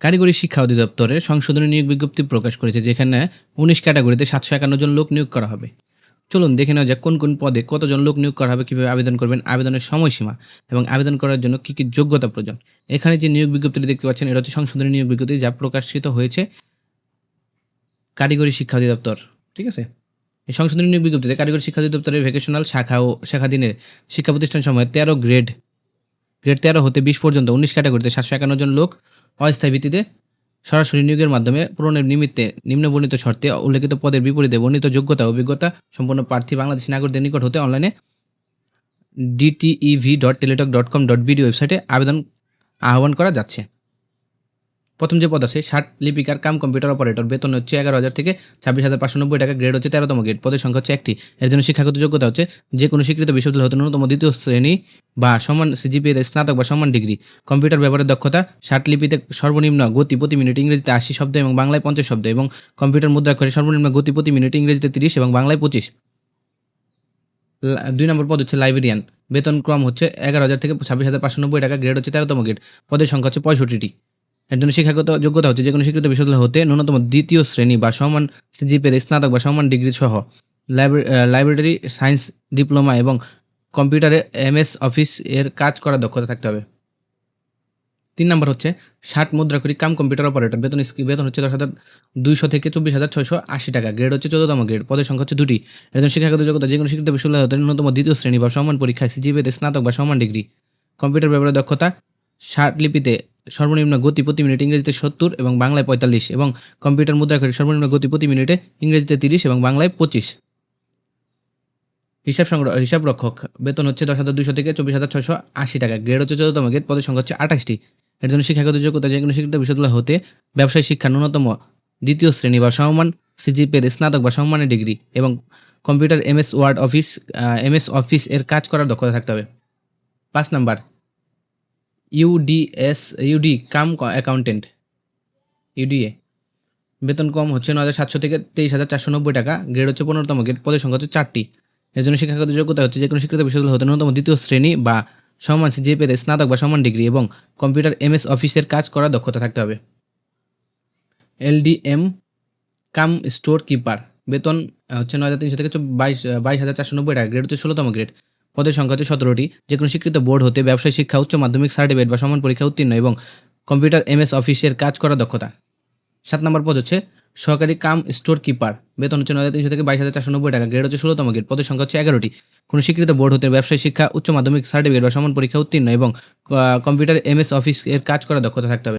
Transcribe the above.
কারিগরি শিক্ষা অধিদপ্তরের সংশোধনী নিয়োগ বিজ্ঞপ্তি প্রকাশ করেছে, যেখানে ১৯ ক্যাটাগরিতে ৭৫১ জন লোক নিয়োগ করা হবে। চলুন দেখে নেওয়া যাক কোন কোন পদে কতজন লোক নিয়োগ করা হবে, কীভাবে আবেদন করবেন, আবেদনের সময়সীমা এবং আবেদন করার জন্য কী কী যোগ্যতা প্রয়োজন। এখানে যে নিয়োগ বিজ্ঞপ্তিটি দেখতে পাচ্ছেন, এটা হচ্ছে সংশোধনী নিয়োগ বিজ্ঞপ্তি, যা প্রকাশিত হয়েছে কারিগরি শিক্ষা অধিদপ্তর। ঠিক আছে, এই সংশোধনী নিয়োগ বিজ্ঞপ্তিতে কারিগরি শিক্ষা অধিদপ্তরের ভেকেশনাল শাখা ও শাখাধীনের শিক্ষা প্রতিষ্ঠান সময় 13 গ্রেড 13 হতে 20 পর্যন্ত 19 ক্যাটাগরিতে 751 জন লোক অস্থায়ী ভিত্তিতে সরাসরি নিয়োগের মাধ্যমে পূরণের নিমিত্তে নিম্নবর্ণিত শর্তে উল্লেখিত পদের বিপরীতে বর্ণিত যোগ্যতা ও অভিজ্ঞতা সম্পন্ন প্রার্থী বাংলাদেশী নাগরিকদের নিকট হতে অনলাইনে dtev.teletalk.com.bd ওয়েবসাইটে আবেদন আহ্বান করা যাচ্ছে। প্রথম যে পদ আছে, ষাট লিপিকার কাম কম্পিউটার অপারেটর, বেতন হচ্ছে 11,000 থেকে 26,590 টাকা, গ্রেড হচ্ছে 13তম গ্রেড, পদের সংখ্যা হচ্ছে একটি। এর জন্য শিক্ষাগত যোগ্যতা হচ্ছে যে কোনো স্বীকৃত বিশ্ববিদ্যালয় হতে ন্যূনতম দ্বিতীয় শ্রেণী বা সমান সিজিপিএ স্নাতক বা সমান ডিগ্রি। কম্পিউটার ব্যবহারের দক্ষতা, ষাট লিপিতে সর্বনিম্ন গতি প্রতি মিনিট ইংরেজিতে 80 শব্দ এবং বাংলায় 50 শব্দ, এবং কম্পিউটার মুদ্রাক্ষরে সর্বনিম্ন গতি প্রতি মিনিট ইংরেজিতে 30 এবং বাংলায় 25। 2 নম্বর পদ হচ্ছে লাইব্রেরিয়ান, বেতন ক্রম হচ্ছে 11,000 থেকে 26,590 টাকা, গ্রেড হচ্ছে 13তম গ্রেড, পদের সংখ্যা হচ্ছে 65টি। এর জন্য শিক্ষাগত যোগ্যতা হচ্ছে যে কোনো স্বীকৃত বিশ্ববিদ্যালয় হতে ন্যূনতম দ্বিতীয় শ্রেণী বা সমান সিজিপিএ স্নাতক বা সমান ডিগ্রি সহ লাইব্রেরি সায়েন্স ডিপ্লোমা এবং কম্পিউটারে এমএস অফিস এর কাজ করার দক্ষতা থাকতে হবে। 3 নম্বর হচ্ছে 60 মুদ্রাক্ষরিক কাম কম্পিউটার অপারেটর, বেতন হচ্ছে 10,200 থেকে 24,680 টাকা, গ্রেড হচ্ছে 14তম গ্রেড, পদের সংখ্যা হচ্ছে 2টি। এর জন্য শিক্ষাগত যোগ্যতা যে কোনো স্বীকৃত বিশ্ববিদ্যালয় হতে ন্যূনতম দ্বিতীয় শ্রেণী বা সমান পরীক্ষায় সিজিপিএ স্নাতক বা সমান ডিগ্রি। কম্পিউটার ব্যবহারের দক্ষতা, ষাট লিপিতে সর্বনিম্ন গতি প্রতি মিনিট ইংরেজিতে 70 এবং বাংলায় 45, এবং কম্পিউটার মুদ্রাক্ষরে সর্বনিম্ন গতি প্রতি মিনিটে ইংরেজিতে 30 এবং বাংলায় 25। হিসাবরক্ষক, বেতন হচ্ছে 10,200 থেকে 24,680 টাকা, গ্রেড হচ্ছে 14তম গ্রেড, পদের সংখ্যা হচ্ছে 28টি। এর জন্য শিক্ষাগত যোগ্যতা যে কোনো স্বীকৃত বিশ্ববিদ্যালয় হতে ব্যবসায় শিক্ষা ন্যূনতম দ্বিতীয় শ্রেণী বা সমান সিজিপিএ স্নাতক বা সমমানের ডিগ্রি, এবং কম্পিউটার এমএস অফিস এর কাজ করার দক্ষতা থাকতে হবে। 5 নাম্বার ইউডি কাম অ্যাকাউন্টেন্ট, ইউডিএ, বেতন কম হচ্ছে 9,700 থেকে 23,490 টাকা, গ্রেড হচ্ছে 15তম গ্রেড, পদের সংখ্যা হচ্ছে 4টি। এর জন্য শিক্ষাগত যোগ্যতা হচ্ছে যে কোনো স্বীকৃত বিশ্ববিদ্যালয় হতে ন্যূনতম দ্বিতীয় শ্রেণী বা সমান সিজিপিএ স্নাতক বা সমান ডিগ্রি, এবং কম্পিউটার এমএস অফিসের কাজ করার দক্ষতা থাকতে হবে। এলডিএম কাম স্টোর কিপার, বেতন হচ্ছে 9,300 থেকে 22,490 টাকা, গ্রেড হচ্ছে 16তম গ্রেড, পদের সংখ্যা হচ্ছে 17টি। যে কোনো স্বীকৃত বোর্ড হতে ব্যবসায় শিক্ষা উচ্চ মাধ্যমিক সার্টিফিকেট বা সমান পরীক্ষা উত্তীর্ণ, এবং কম্পিউটার এমএস অফিসের কাজ করার দক্ষতা। 7 নম্বর পদ হচ্ছে সহকারী কাম স্টোর কিপার, বেতন হচ্ছে 9,300 থেকে 22,490 টাকা, গ্রেড হচ্ছে 16তম গ্রেড, পদের সংখ্যা হচ্ছে 11টি। কোনো স্বীকৃত বোর্ড হতে ব্যবসায় শিক্ষা উচ্চ মাধ্যমিক সার্টিফিকেট বা সমান পরীক্ষা উত্তীর্ণ এবং কম্পিউটার এমএস অফিস এর কাজ করার দক্ষতা থাকতে হবে।